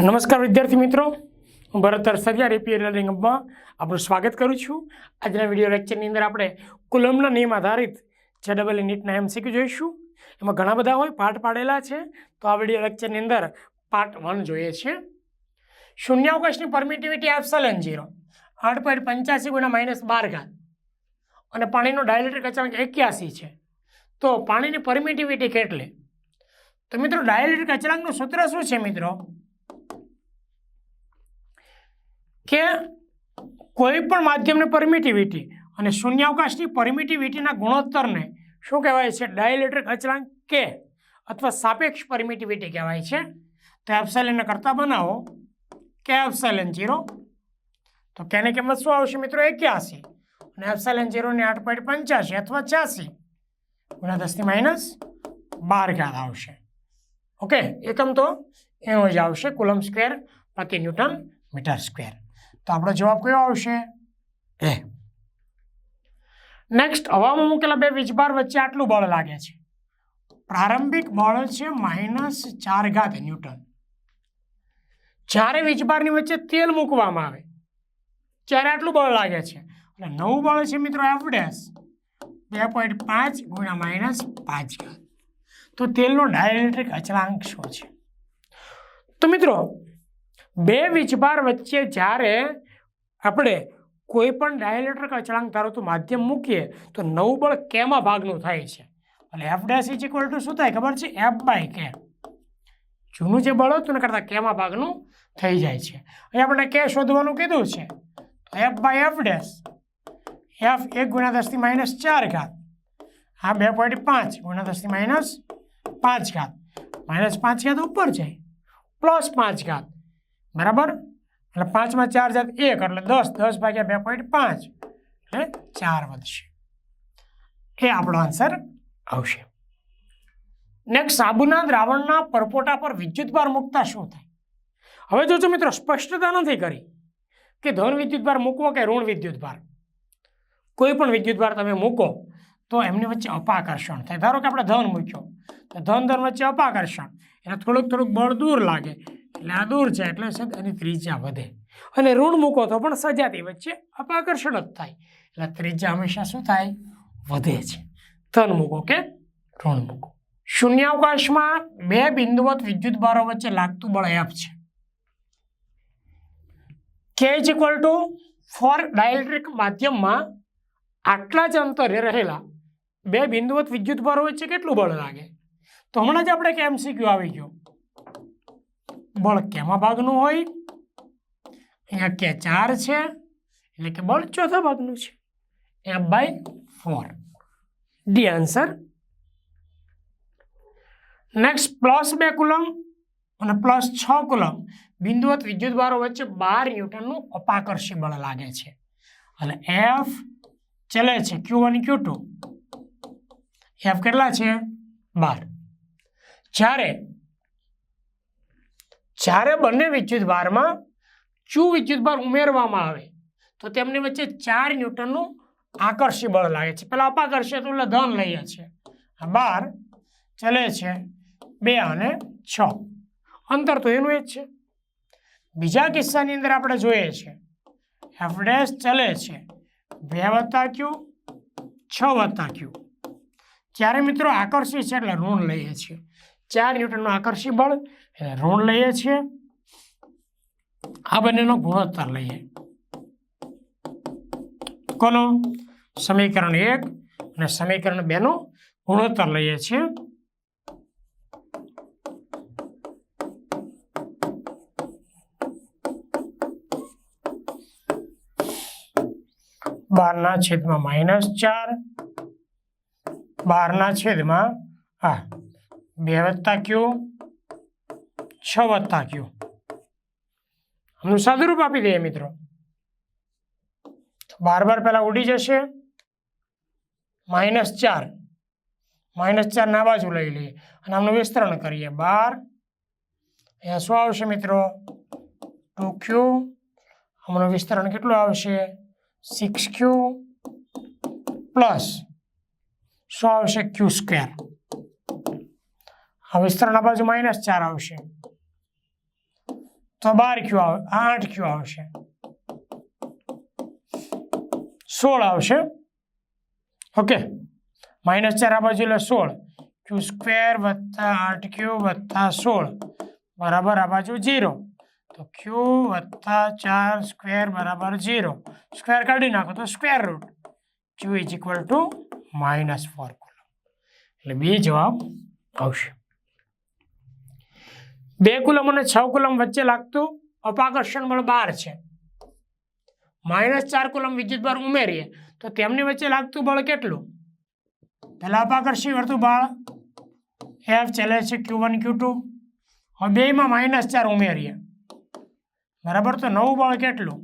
નમસ્કાર વિદ્યાર્થી મિત્રો, હું ભરત અરસરિયા રેપીએ લર્નિંગ હબમાં આપનું સ્વાગત કરું છું। આજના વિડીયો લેક્ચરની અંદર આપણે કુલમના નિયમ આધારિત JEE નીટના MCQ જોઈશું। એમાં ઘણા બધા હોય પાર્ટ પાડેલા છે, તો આ વિડીયો લેક્ચરની અંદર પાર્ટ 1 જોઈએ છે। શૂન્યાવકાશની પરમિટિવિટી એપ્સિલોન 0 8.85 × -12 અને પાણીનો ડાયલેક્ટ્રિક અચળાંક 81 છે। તો પાણીની પરમિટિવિટી કેટલી? તો મિત્રો ડાયલેક્ટ્રિક અચળાંકનું સૂત્ર શું છે મિત્રો? કે કોઈ પણ માધ્યમની પરમિટિવિટી અને શૂન્યાવકાશની પરમિટિવિટીના ગુણોત્તરને શું કહેવાય છે? ડાયલેક્ટ્રિક અચળાંક કે અથવા સાપેક્ષ પરમિટિવિટી કહેવાય છે। તો એપ્સિલોનને કરતા બનાવો કે એપ્સિલોન 0, તો કેની કિંમત શું આવશે મિત્રો? 81 અને એપ્સિલોન 0 ની 8.85 અથવા 86 × 10⁻12 આવશે। ઓકે, એકમ તો એનો જ આવશે, કુલમ સ્ક્વેર પ્રતિ ન્યૂટન મીટર સ્ક્વેર। તો આપણો જવાબ કયો આવશે? એ। નેક્સ્ટ, હવામાં મૂકેલા બે વીજભાર વચ્ચે આટલું બળ લાગે છે। પ્રારંભિક બળ છે -4 ન્યૂટન। જ્યારે વીજભારની વચ્ચે તેલ મૂકવામાં આવે ત્યારે આટલું બળ લાગે છે, અને નવું બળ છે મિત્રો F' 2.5 × -5। તો તેલનો ડાયલેક્ટ્રિક અચળાંક શું છે? તો મિત્રો બે વીજભાર વચ્ચે જ્યારે આપણે કોઈ પણ ડાયલેક્ટ્રિક અચળાંક ધારો તો માધ્યમ મૂકીએ તો નવું બળ કેમાં ભાગનું થાય છે? એટલે F' શું થાય ખબર છે? F/k। જૂનું જે બળ હતું ને કરતાં કેમાં ભાગનું થઈ જાય છે। અહીં આપણે કે શોધવાનું કીધું છે, F/F', F 1 × 10⁻⁴ આ 2.5 × 10⁻⁵ -5 ઉપર જાય +5 બરાબર, એટલે 5 માં 4 જાત 1 એટલે 10, 10/2.5 એટલે 4 વધશે। એ આપણો આન્સર આવશે। નેક્સ્ટ, સાબુના દ્રાવણના પરપોટા પર વિદ્યુતભાર મૂકતા શું થાય? હવે જોજો મિત્રો, સ્પષ્ટતા નથી કરી કે ધન વિદ્યુતભાર મૂકવો કે ઋણ વિદ્યુતભાર। કોઈ પણ વિદ્યુતભાર તમે મૂકો તો એમની વચ્ચે અપાકર્ષણ થાય। ધારો કે આપણે ધન મૂક્યો તો ધન વચ્ચે અપાકર્ષણ, એને થોડુંક બળ દૂર લાગે એટલે આ દૂર છે એટલે એની ત્રિજ્યા વધે, અને ઋણ મૂકો તો પણ સજાતી વચ્ચે અપાકર્ષણ જ થાય એટલે ત્રિજ્યા હંમેશા શું થાય? વધે છે। ધન મૂકો કે ઋણ મૂકો। શૂન્યાવકાશમાં બે બિંદુવત વિદ્યુતભારો વચ્ચે લાગતું બળ F છે। K ફોર ડાયલેક્ટ્રિક માધ્યમમાં આટલા જ અંતરે રહેલા બે બિંદુવત વિદ્યુતભારો વચ્ચે કેટલું બળ લાગે? તો હમણાં જ આપણે કે MCQ આવી ગયો, બળ કેમાં ભાગનું હોય? અહીંયા કે 4 છે એટલે કે બળ ચોથા ભાગનું છે, F/4। D answer. Next, +2 coulomb અને +6 કુલમ બિંદુવત વિદ્યુતભારો વચ્ચે 12 ન્યૂટનનું અપાકર્ષી બળ લાગે છે, અને F ચલે છે Q1 Q2, F કેટલા છે? 12। જ્યારે બંને વિદ્યુતભારમાં Q વિદ્યુતભાર ઉમેરવામાં આવે તો તેમની વચ્ચે 4 ન્યૂટનનું આકર્ષી બળ લાગે છે। પેલા અપાકર્ષી હતું એટલે ધન લઈએ છીએ, આ 12 ચલે છે 2 અને 6, અંતર તો એનું જ છે। બીજા કિસ્સાની અંદર આપણે જોઈએ છે F' ચલે છે 2 + Q 6 + Q। ત્યારે મિત્રો આકર્ષી છે એટલે ઋણ લઈએ છીએ, 4 ન્યૂટનનું આકર્ષી બળ એટલે ઋણ લઈએ છીએ। આ બંનેનો ગુણોત્તર લઈએ, કોનો? સમીકરણ 1 અને સમીકરણ 2 નો ગુણોત્તર લઈએ છીએ। -4 12/2 + Q 6 + Q। આનું સાદુરૂપ આપી દઈએ મિત્રો, 12 પહેલા ઉડી જશે, -4 ના બાજુ લઈ લઈએ અને આમનું વિસ્તરણ કરીએ 12, અહીંયા શું આવશે મિત્રો? 2Q, આમનું વિસ્તરણ કેટલું આવશે? 6Q પ્લસ શું આવશે? Q²। આ વિસ્તરણ બાજુ -4 આવશે, તો 12 ક્યુ આવે, 8 ક્યુ આવશે, 16 આવશે. ઓકે, -4 આ બાજુ એટલે 16 ક્યુ સ્ક્વેર વત્તા 8q વત્તા 16 બરાબર આ બાજુ 0. તો q વત્તા 4 સ્ક્વેર બરાબર 0. સ્ક્વેર કાઢી નાખો તો square root q is equal to -4 coulomb. એટલે બી જવાબ આવશે. 2 કુલમ અને 6 કુલમ વચ્ચે લાગતું અપાકર્ષણ બળ 12 છે. -4 કુલમ વિદ્યુતભાર ઉમેરીએ તો તેમની વચ્ચે લાગતું બળ કેટલું? પહેલા અપાકર્ષી વર્તુળ બળ F ચાલે છે Q1 Q2. હવે બેયમાં -4 ઉમેરીએ બરાબર, તો નવું બળ કેટલું?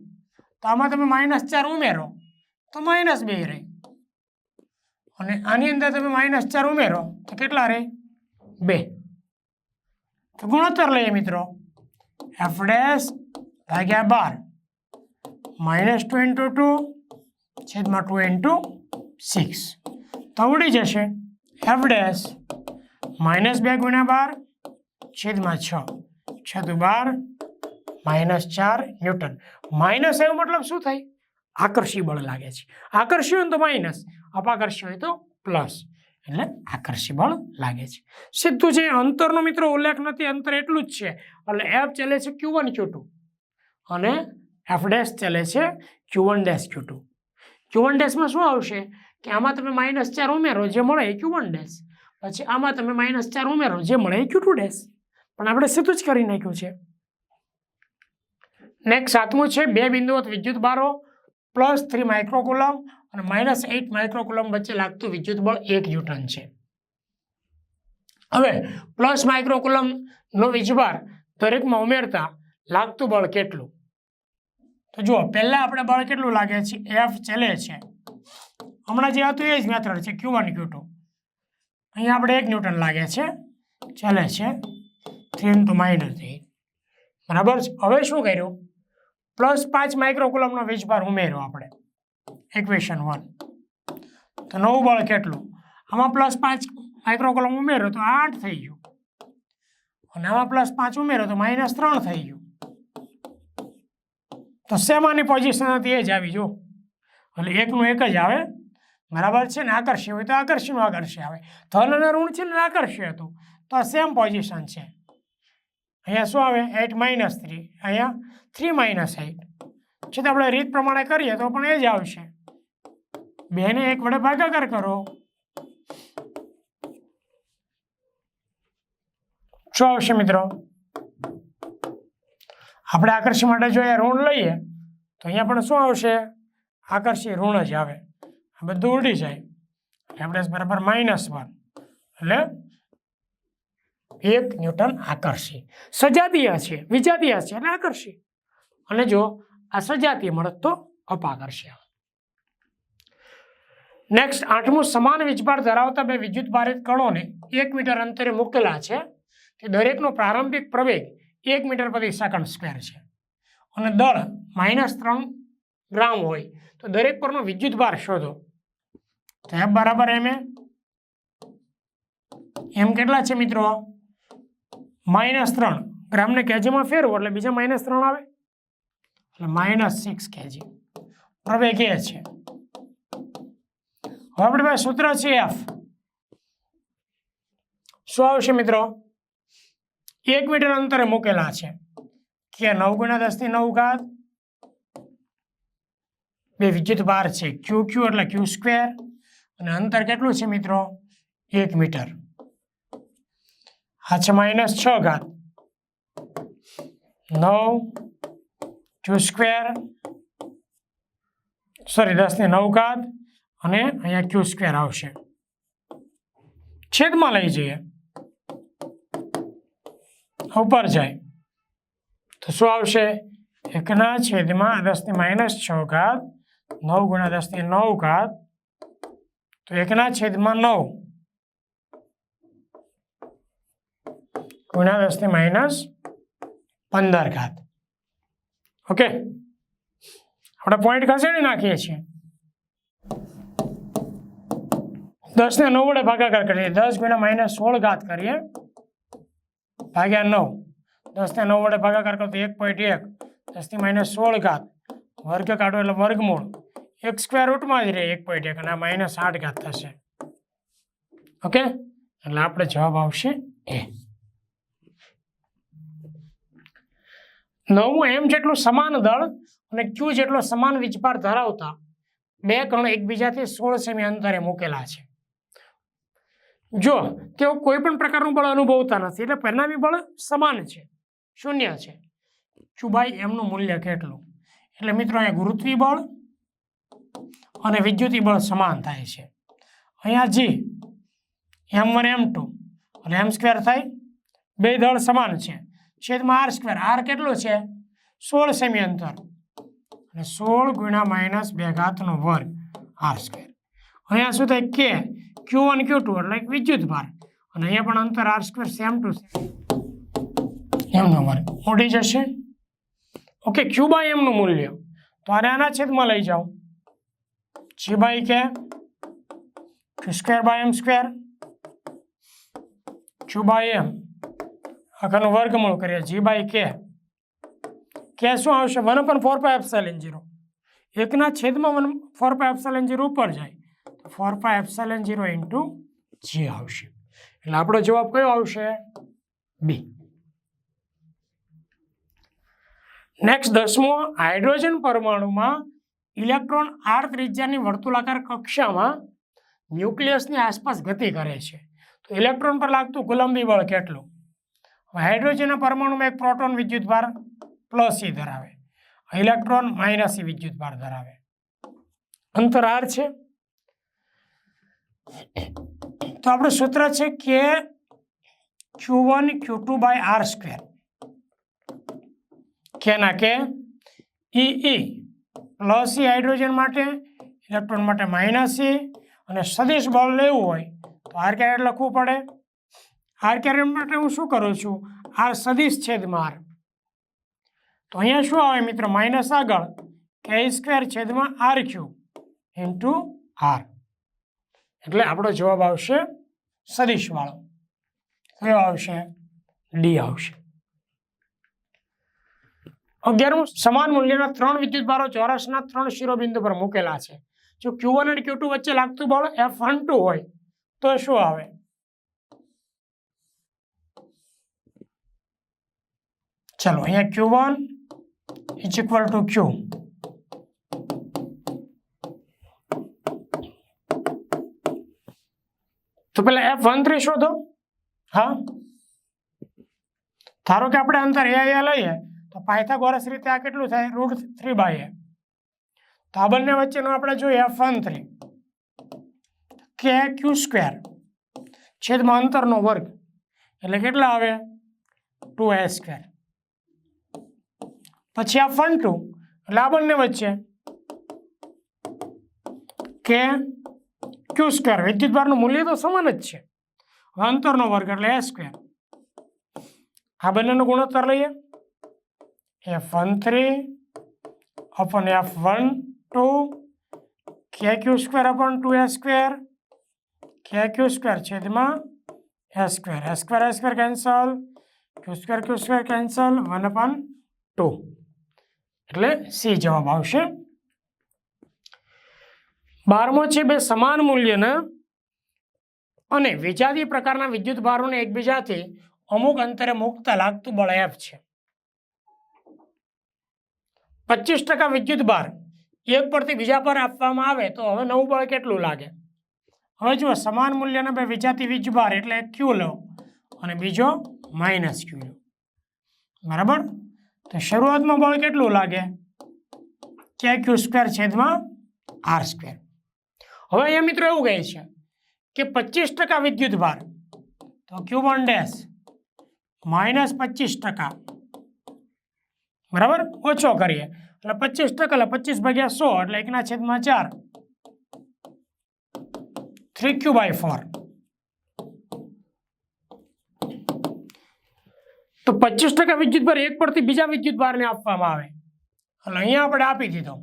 તો આમાં તમે -4 ઉમેરો તો -2 રહે, અને આની અંદર તમે -4 ઉમેરો તો કેટલા રહે? 2. તો ગુણોત્તર લઈએ મિત્રો, F ડેશ ભાગ્યા 12 -2 × 2 છેદમાં 2 × 6 તો ઉડી જશે. F ડેશ -2 × 12 છેદમાં 6 છેદું 12 -4 ન્યૂટન. માઇનસ એવું મતલબ શું થાય? આકર્ષી બળ લાગે છે. આકર્ષી હોય તો માઇનસ, અપાકર્ષી હોય તો પ્લસ, એટલે આકર્ષી બળ લાગે છે. સીધું છે. અંતરનો મિત્રો ઉલ્લેખ નથી, અંતર એટલું જ છે. એટલે F ચાલે છે Q1 Q2 અને F ડેશ ચાલે છે Q1 ડેશ Q2. Q1 ડેશમાં શું આવશે કે આમાં તમે -4 ઉમેરો જે મળે એ Q1 ડેશ, પછી આમાં તમે -4 ઉમેરો જે મળે એ Q2 ડેશ. પણ આપણે સીધું જ કરી નાખ્યું છે. નેક્સ્ટ 7મું છે, 2 બિંદુવત વિદ્યુત ભારો +3 માઇક્રોકુલમ અને -8 માઇક્રોકુલમ વચ્ચે લાગતું વિદ્યુત બળ 1 ન્યૂટન છે. હવે પ્લસ માઇક્રોકુલમ નો વીજભાર દરેકમાં ઉમેરતા લાગતું બળ કેટલું? તો જુઓ, પહેલા આપણે બળ કેટલું લાગે છે? F ચાલે છે, હમણાં જે હતું એ જ મેથડ છે, Q1 Q2. અહીંયા આપણે 1 ન્યૂટન લાગે છે, ચાલે છે 3 × -8 બરાબર છે. હવે શું કર્યું? +5 માઇક્રોકુલમનો વીજભાર ઉમેર્યો આપણે, ઇક્વેશન 1. તો નવું બળ કેટલું? આમાં +5 માઇક્રોકુલમ ઉમેરો તો 8 થઈ ગયું, અને આમાં +5 ઉમેરો તો -3 થઈ ગયું. તો શેમાંની પોઝિશન હતી એ જ આવી, જો એટલે એકનું એક જ આવે બરાબર છે ને. આકર્ષી હોય તો આકર્ષીનું આકર્ષી આવે, ધન અને ઋણ છે ને આકર્ષી હતું તો આ સેમ પોઝિશન છે. અહીંયા શું આવે? 8 - 3, અહીંયા 3 - 8 છે. તો આપણે રીત પ્રમાણે કરીએ તો પણ એ જ આવશે. 2 ને 1 વડે ભાગાકાર કરો, શું આવશે મિત્રો? આપણે આકર્ષી માટે જો ઋણ લઈએ તો અહીંયા પણ શું આવશે? આકર્ષી ઋણ જ આવે, આ બધું ઉડી જાય. આપણે બરાબર -1 એટલે 1 ન્યૂટન આકર્ષી. સજાતીય છે, વિજાતીય છે એટલે આકર્ષી, અને જો આ સજાતીય મળે તો અપાકર્ષી. નેક્સ્ટ 8મું, સમાન વીજભાર ધરાવતા 2 વિદ્યુત ભારિત કણોને 1 મીટર અંતરે મૂકેલા છે. તે દરેકનો પ્રારંભિક પ્રવેગ 1 મીટર પ્રતિ સેકન્ડ સ્ક્વેર છે, અને દળ -3 ગ્રામ હોય તો દરેક પરનો વિદ્યુત ભાર શોધો. તો F બરાબર એમ કેટલા છે મિત્રો? -3 ગ્રામને કેજીમાં ફેરવો એટલે બીજા -3 આવે, એટલે -6 કેજી પ્રવેગ એ છે. હવે આપણી પાસે સૂત્ર છે F. શું આવશે મિત્રો? 1 મીટર અંતરે મૂકેલા છે કે 9 × 10⁹ 2 વિદ્યુત ભાર છે QQ એટલે Q સ્ક્વેર, અને અંતર કેટલું છે મિત્રો? 1 મીટર. આ છે -6 9 Q સ્ક્વેર, સોરી 10⁹, અને અહીંયા Q સ્ક્વેર આવશે. છેદમાં લઈ જઈએ, ઉપર જાય તો શું આવશે? 1/10⁻⁶ 9 × 10⁹, તો 1/9 × 10⁻15. ઓકે, આપણે પોઈન્ટ ખસેડી નાખીએ છીએ. 10 ને 9 વડે ભાગાકાર કરીએ, 10 × -16 કરીએ ભાગ્યા 9 10 ને 9 વડે ભાગાકાર કરો તો 1.1, 10 - 16 ઘાત, વર્ગ કાઢો એટલે વર્ગમૂળ, એક સ્ક્વેર રૂટમાં જ રહે 1.1 અને આ -8 ઘાત થશે. ઓકે, એટલે આપણે જવાબ આવશે એ. 9મું એમ જેટલું સમાન દળ અને ક્યુ જેટલો સમાન વીજભાર ધરાવતા બે કણ એકબીજાથી 16 સેમી અંતરે મૂકેલા છે. જો તેઓ કોઈ પણ પ્રકારનું બળ અનુભવતા નથી એટલે પરિણામી બળ સમાન છે, 0 છે. Q/M નું મૂલ્ય કેટલું? એટલે મિત્રો અહીંયા ગુરુત્વીય બળ અને વિદ્યુતીય બળ સમાન થાય છે. અહીંયા G M1 M2 અને M² થાય, બે દળ સમાન છે, છેદમાં R². R કેટલું છે? 16 સેમી અંતર અને 16 × -2 ઘાતનો વર્ગ R². અહીંયા શું થાય? K Q1 Q2 એટલે વિદ્યુત ભાર અને અહીંયા પણ અંતર R² સેમ ટુ સેમ એમનો વર્ગ ઉડી જશે. ઓકે, Q/M નું મૂલ્ય તો આના છેદમાં લઈ જાઓ, G/K Q²/M², Q/M આખાનું વર્ગમૂળ કરીએ, G/K. K શું આવશે? 1/4πε0. 1/4πε0 ઉપર જાય તો 4πε0 × G આવશે. એટલે આપણો જવાબ કયો આવશે? બી. નેક્સ્ટ 10મો, હાઇડ્રોજન પરમાણુમાં ઇલેક્ટ્રોન r ત્રિજ્યાની વર્તુળાકાર કક્ષામાં ન્યુક્લિયસની આસપાસ ગતિ કરે છે તો ઇલેક્ટ્રોન પર લાગતું કુલંબી બળ કેટલું? હાઇડ્રોજનના પરમાણુમાં એક પ્રોટોન વિદ્યુતભાર +E ધરાવે, ઇલેક્ટ્રોન -E વિદ્યુતભાર ધરાવે, અંતર r છે. તો આપણું સૂત્ર છે કે Q1 Q2/R². કેના કે E હાઇડ્રોજન માટે, ઇલેક્ટ્રોન માટે -E, અને સદિશ બળ લેવું હોય તો r કેરેટ લખવું પડે. r કેરેટ માટે હું શું કરું છું? r સદિશ છેદમાં r. તો અહીંયા શું આવે મિત્રો? માઇનસ આગળ K² છેદમાં R³ × r. એટલે આપણો જવાબ આવશે સદિશ વાળો. કયો આવશે? ડી આવશે. 11મું, સમાન મૂલ્યના 3 વિદ્યુતભારો ચોરસના 3 શિરોબિંદુ પર મૂકેલા છે. જો Q1 અને Q2 વચ્ચે લાગતું બળ F12 હોય તો શું આવે? ચલો, અહીંયા Q1 = Q. તો પેલા F13 શોધો. હા, ધારો કે આપણે અંતર a લઈએ તો પાયથાગોરસ રીતે આ કેટલું થાય? √3/a. તો આ બંને વચ્ચેનું આપણે જોઈએ F13 K Q² છેદમાં અંતરનો વર્ગ એટલે કેટલા આવે? 2a². પછી F12 એટલે આ બંને વચ્ચે K Q², વિદ્યુતભારનું મૂલ્ય તો સમાન જ છે, અંતરનો વર્ગ એટલે a². આ બંનેનો ગુણોત્તર લઈએ, F13 / F12 K Q² / 2a², K Q² છેદમાં a², a² cancel, Q² cancel, 1/2. એટલે સી જવાબ આવશે. 12મો છે, બે સમાન મૂલ્યના અને વિજાતીય પ્રકારના વિદ્યુતભારોને એકબીજાથી અમુક અંતરે મૂકતા લાગતું બળ F છે. 25% વિદ્યુતભાર એક પરથી બીજા પર આપવામાં આવે તો હવે નવું બળ કેટલું લાગે? હવે જુઓ, સમાન મૂલ્યના બે વિજાતીય વીજભાર એટલે Q લો અને બીજો -Q લો, બરાબર? તો શરૂઆતમાં બળ કેટલું લાગે? K Q² છેદમાં R². હવે અહીંયા મિત્રો એવું કહે છે કે 25% વિદ્યુતભાર તો Q1' -25%, બરાબર? ઓછો કરીએ એટલે 25% એટલે 25/100 એટલે 1/4, 3Q/4. તો 25% વિદ્યુતભાર એક પરથી બીજા વિદ્યુતભારને આપવામાં આવે એટલે અહીંયા આપણે આપી દીધો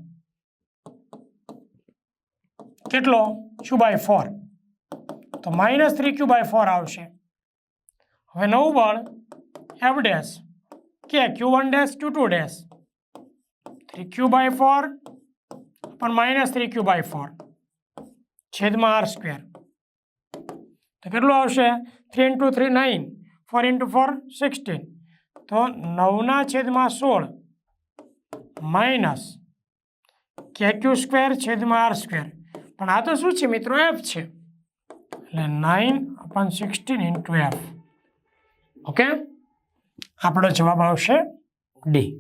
કેટલો? Q/4. તો -3Q/4 આવશે. હવે નવું બળ F' કે Q1 dash Q2 dash 3Q/4 પણ -3Q/4 છેદમાં R સ્ક્વેર. તો કેટલું આવશે? 3 × 3 9, 4 × 4 16. તો 9/16 માઇનસ KQ² છેદમાં R સ્ક્વેર. પણ આ તો શું છે મિત્રો? F છે. એટલે 9/16 × F. ઓકે, આપણો જવાબ આવશે ડી.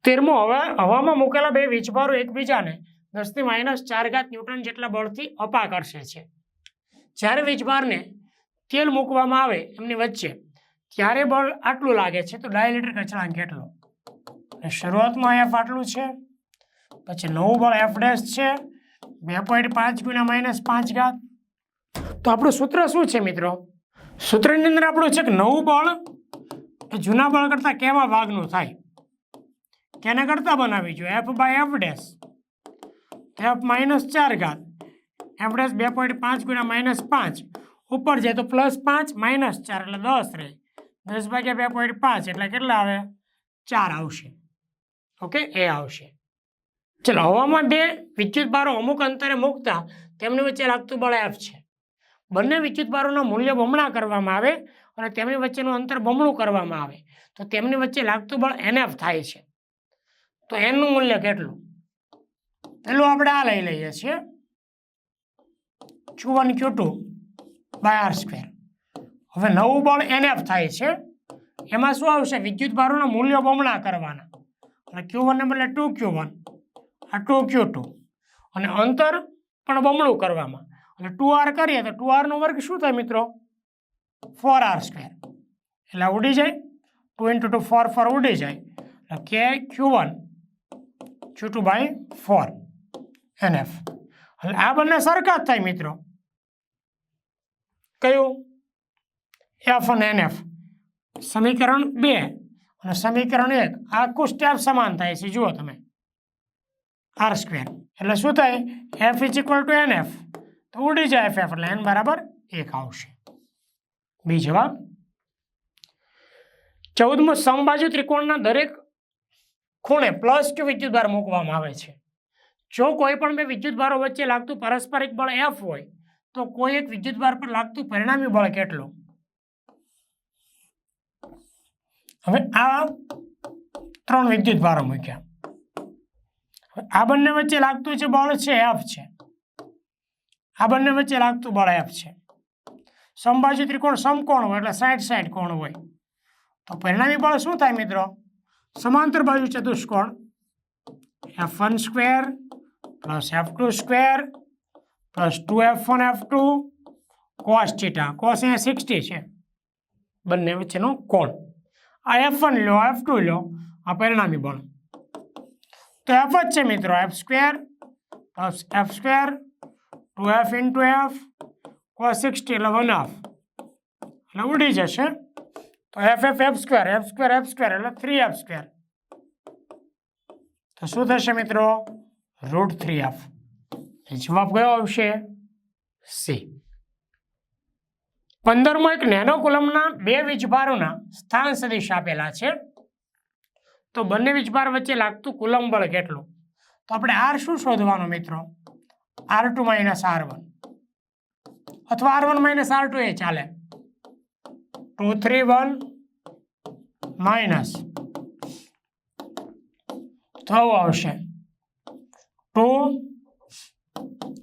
13મો, હવામાં મૂકેલા બે વીજભારો એકબીજાને 10⁻⁴ ન્યૂટન જેટલા બળથી અપાકર્ષે છે. જ્યારે વીજભારને તેલ મૂકવામાં આવે એમની વચ્ચે ત્યારે બળ આટલું લાગે છે, તો ડાયઇલેક્ટ્રિક અચળાંક કેટલો? શરૂઆતમાં F આટલું છે, પછી નવું બળ F' છે 2.5 × -5. તો આપણું સૂત્ર શું છે મિત્રો? સૂત્રની અંદર આપણું છે કે નવું બળ એ જૂના બળ કરતાં કેવા ભાગનું થાય? કેના કરતાં બનાવી જોઈએ? F/F'. F -4, F' 2.5 × -5 ઉપર જાય તો +5 -4 એટલે 10 રહે. 10/2.5 એટલે કેટલા આવે? 4 આવશે. ઓકે, એ આવશે. ચલો, હવામાં બે વિદ્યુતભારો અમુક અંતરે મૂકતા તેમની વચ્ચે લાગતું બળ F છે. બંને વિદ્યુતભારોના મૂલ્ય બમણા કરવામાં આવે અને તેમની વચ્ચેનું અંતર બમણું કરવામાં આવે તો તેમની વચ્ચે લાગતું બળ NF થાય છે. તો N નું મૂલ્ય કેટલું? પેલું આપણે આ લઈ લઈએ છીએ Q1Q2/R². હવે નવું બળ NF થાય છે, એમાં શું આવશે? વિદ્યુતભારોના મૂલ્યો બમણા કરવાના. અને Q1 ને બદલે 2Q1, આ 2Q2, અને અંતર પણ બમણું કરવામાં. એટલે 2R કરીએ તો 2R નો વર્ગ શું થાય મિત્રો? 4R². એટલે ઉડી જાય. 2 × 2 4 ઉડી જાય. એટલે Q1 Q2/4 NF. એટલે આ બંને સરખા જ થાય મિત્રો. કયું? F અને NF. સમીકરણ 2 અને સમીકરણ 1 આખું સ્ટેપ સમાન થાય છે. જુઓ તમે, R². એટલે શું થાય? F = NF. તો ઉડી જાય F. એટલે N = 1 આવશે. બી જવાબ. 14મો, સમબાજુ ત્રિકોણના દરેક ખૂણે +Q વિદ્યુતભાર મૂકવામાં આવે છે. જો કોઈ પણ બે વિદ્યુતભારો વચ્ચે લાગતું પારસ્પરિક બળ F હોય તો કોઈ એક વિદ્યુતભાર પર લાગતું પરિણામી બળ કેટલું? હવે આ 3 વિદ્યુતભારો મૂક્યા. આ બંને વચ્ચે લાગતું જે બળ છે F છે. આ બંને વચ્ચે લાગતું બળ F છે. સમબાજુ ત્રિકોણ સમકોણ હોય એટલે 60 કોણ હોય તો પરિણામી બળ શું થાય મિત્રો? સમાંતર બાજુ ચતુષ્કોણ F1² + F2² + 2F1F2 cos θ. cos અહીંયા 60 છે, બંને વચ્ચેનો કોણ. આ F1 લો, F2 લો, આ પરિણામી બળ. તો F જ છે મિત્રો. F² + F², 2F × F cos 60 એટલે 1/2. એટલે ઉડી જશે. તો F F² એટલે 3F². તો શું થશે મિત્રો? √3F. જવાબ કયો આવશે? સી. 15મો, એક નેનો કુલમના બે વીજભારોના સ્થાન સદિશ આપેલા છે. તો બંને વીજભાર વચ્ચે લાગતું કુલમ બળ કેટલું? તો આપણે R શું શોધવાનું મિત્રો? R2 - R1 અથવા R1 - R2 એ ચાલે. 2 3 1 માઇનસ તો આવશે 2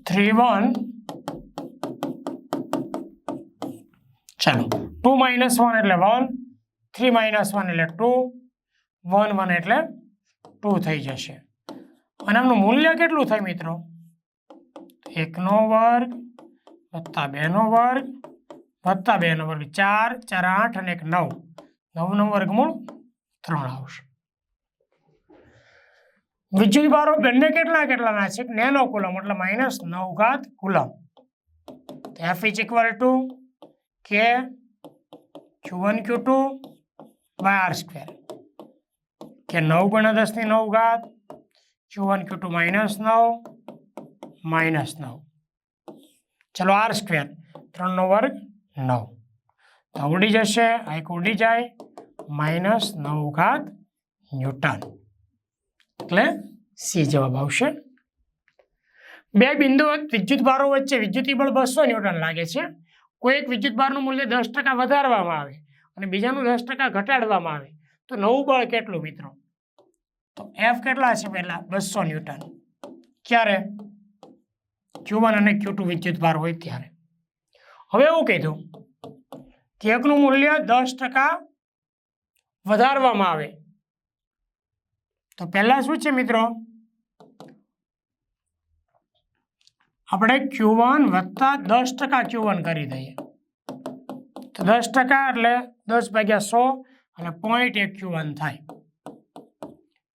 3 1. ચાલો, 2 - 1 એટલે 1, 3 - 1 એટલે 2, 1 1 એટલે 2 થઈ જશે. અને આમનું મૂલ્ય કેટલું થાય મિત્રો? 1 નો વર્ગ + 2 નો વર્ગ + 2 નો વર્ગ. 4 4 8 અને 1 9. 9 નો વર્ગમૂળ 3 આવશે. વિદ્યુતભારો બંને કેટલાના છે? નેનો કુલમ એટલે -9 coulomb. F = K Q1 Q2/R². કે 9 × 10⁹ Q1 Q2 -9. ચલો, R², 3 નો વર્ગ 9. તો ઉડી જશે. આ એક ઉડી જાય. -9 ઘાત ન્યૂટન, એટલે સી જવાબ આવશે. બે બિંદુ વિદ્યુત ભારો વચ્ચે વિદ્યુતી બળ 200 ન્યૂટન લાગે છે. કોઈ એક વિદ્યુત ભારનું મૂલ્ય 10% વધારવામાં આવે અને બીજાનું 10% ઘટાડવામાં આવે તો નવું બળ કેટલું મિત્રો? તો એફ કેટલા છે? પહેલા 200 ન્યૂટન. ક્યારે? Q1 અને Q2 વિદ્યુત ભાર હોય ત્યારે. હવે એવું કીધું કે એકનું મૂલ્ય 10% વધારવામાં આવે તો પહેલા શું છે મિત્રો? આપણે Q1 વત્તા 10% Q1 કરી દઈએ તો 10% એટલે 10/100 અને 0.1 Q1 થાય.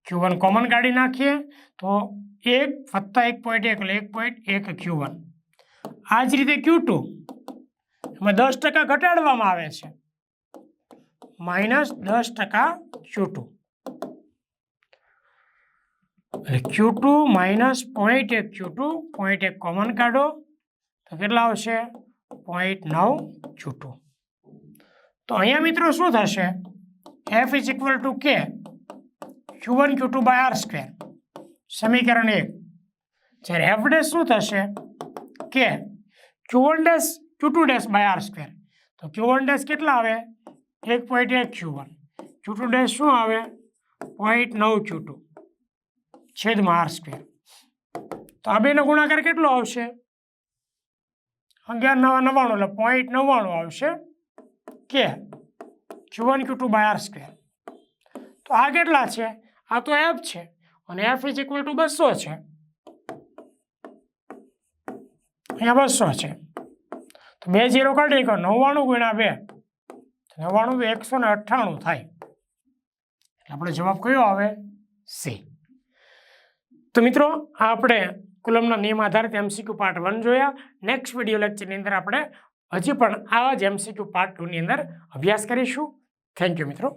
Q1 કોમન કાઢી નાખીએ તો 1 વત્તા 1.1 એટલે 1.1 Q1. આ જ રીતે Q2 એમાં 10% ઘટાડવામાં આવે છે -10% Q2 એટલે Q2 -0.1 Q2, 0.1 કોમન કાઢો તો કેટલા આવશે? 0.9 Q2. તો અહીંયા મિત્રો શું થશે? F = K Q1 Q2 / R². સમીકરણ 1. જ્યારે F' શું થશે? K Q1' Q2' / R². તો Q1' કેટલા આવે? 1.1 Q1. Q2' શું આવે? 0.9 Q2 છેદમાં R². તો આ બેનો ગુણાકાર કેટલો આવશે? 11 × 99 એટલે 0.99 આવશે કે Q1 Q2 / R². તો આ કેટલા છે? આ તો F છે અને F = 200 છે. અહીંયા 200 છે તો 2 0 કાઢી નાખો. 99 × 2 99 તો 198 થાય. એટલે આપણો જવાબ કયો આવે? સી. તો મિત્રો આપણે કુલમના નિયમ આધારિત MCQ પાર્ટ 1 જોયા. નેક્સ્ટ વિડીયો લેક્ચરની અંદર આપણે હજી પણ આવા જ MCQ પાર્ટ 2 ની અંદર અભ્યાસ કરીશું. થેન્ક યુ મિત્રો.